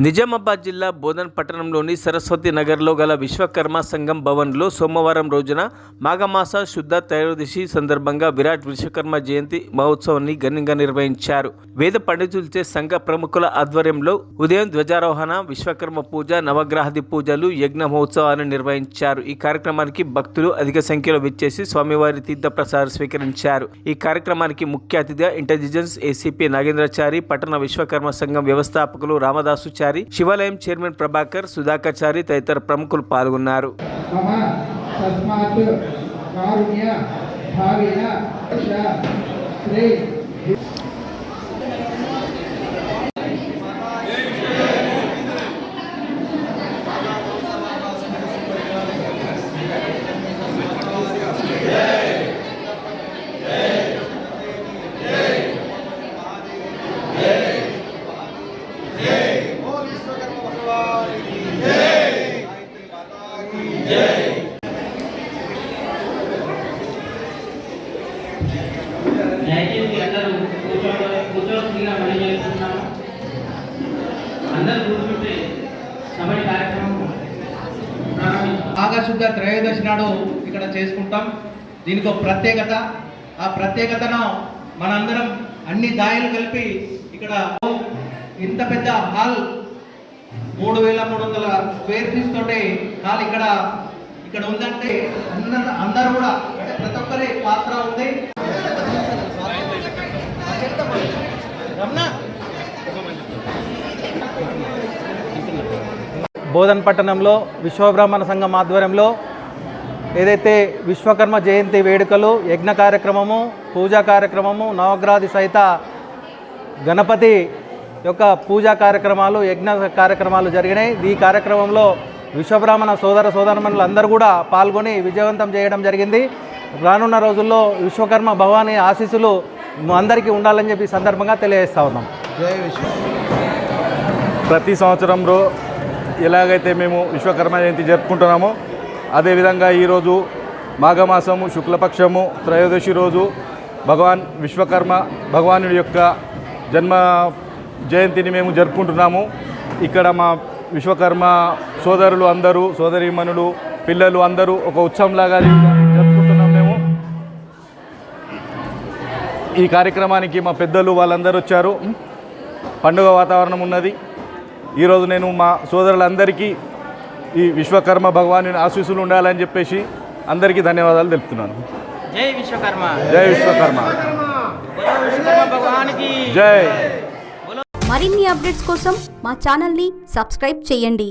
నిజామాబాద్ జిల్లా బోధన్ పట్టణంలోని సరస్వతి నగర్లో గల విశ్వకర్మ సంఘం భవన్లో సోమవారం రోజున మాఘమాస శుద్ధ త్రయోదశి సందర్భంగా విరాట్ విశ్వకర్మ జయంతి మహోత్సవాన్ని ఘనంగా నిర్వహించారు. వేద పండితులచే సంఘ ప్రముఖుల ఆధ్వర్యంలో ఉదయం ధ్వజారోహణ, విశ్వకర్మ పూజ, నవగ్రహాది పూజలు, యజ్ఞ మహోత్సవాన్ని నిర్వహించారు. ఈ కార్యక్రమానికి భక్తులు అధిక సంఖ్యలో విచ్చేసి స్వామివారి తీర్థప్రసాదం స్వీకరించారు. ఈ కార్యక్రమానికి ముఖ్య అతిథిగా ఇంటెలిజెన్స్ ఏసీపీ నాగేంద్రచారి, పట్టణ విశ్వకర్మ సంఘం వ్యవస్థాపకులు రామదాసు చారి, శివాలయం చైర్మన్ ప్రభాకర్, సుధాకర్ చారి తదితర ప్రముఖులు పాల్గొన్నారు. దయచేసి అందరూ కూర్చోవలసిందిగా మనం చేస్తున్నాము. అందరూ కూర్చుంటే సభని కార్యక్రమం ఆగశుద్ధ త్రయోదశి నాడు ఇక్కడ చేసుకుంటాం. దీనికి ఒక ప్రత్యేకత. ఆ ప్రత్యేకతను మనందరం అన్ని దాయిలు కలిపి ఇక్కడ ఇంత పెద్ద హాల్ 3300 స్క్వేర్ ఫీట్ తోటి హాల్ ఇక్కడ ఉందంటే అందరూ కూడా అంటే ప్రతి ఒక్కరి పాత్ర ఉంది. బోధన్ పట్టణంలో విశ్వబ్రాహ్మణ సంఘం ఆధ్వర్యంలో ఏదైతే విశ్వకర్మ జయంతి వేడుకలు, యజ్ఞ కార్యక్రమము, పూజా కార్యక్రమము, నవగ్రహాది సహిత గణపతి యొక్క పూజా కార్యక్రమాలు, యజ్ఞ కార్యక్రమాలు జరిగినాయి. ఈ కార్యక్రమంలో విశ్వబ్రాహ్మణ సోదరమణులు అందరూ కూడా పాల్గొని విజయవంతం చేయడం జరిగింది. రానున్న రోజుల్లో విశ్వకర్మ భవాని ఆశీస్సులు అందరికీ ఉండాలని చెప్పి సందర్భంగా తెలియజేస్తా ఉన్నాం. జై విశ్వ. ప్రతి సంవత్సరంలో ఎలాగైతే మేము విశ్వకర్మ జయంతి జరుపుకుంటున్నామో అదేవిధంగా ఈరోజు మాఘమాసము శుక్లపక్షము త్రయోదశి రోజు విశ్వకర్మ భగవానుడి యొక్క జన్మ జయంతిని మేము జరుపుకుంటున్నాము. ఇక్కడ మా విశ్వకర్మ సోదరులు అందరూ, సోదరీమణులు, పిల్లలు అందరూ ఒక ఉత్సవంలాగా జరుపుకుంటున్నాం. మేము ఈ కార్యక్రమానికి మా పెద్దలు వాళ్ళందరూ వచ్చారు. పండుగ వాతావరణం ఉన్నది. ఈరోజు నేను మా సోదరులందరికీ ఈ విశ్వకర్మ భగవాని ఆశీస్సులు ఉండాలని చెప్పేసి అందరికీ ధన్యవాదాలు తెలుపుతున్నాను. జై విశ్వకర్మ, జై విశ్వకర్మ, భగవానికి జై. మరిన్ని అప్డేట్స్ కోసం మా ఛానల్ని సబ్స్క్రైబ్ చేయండి.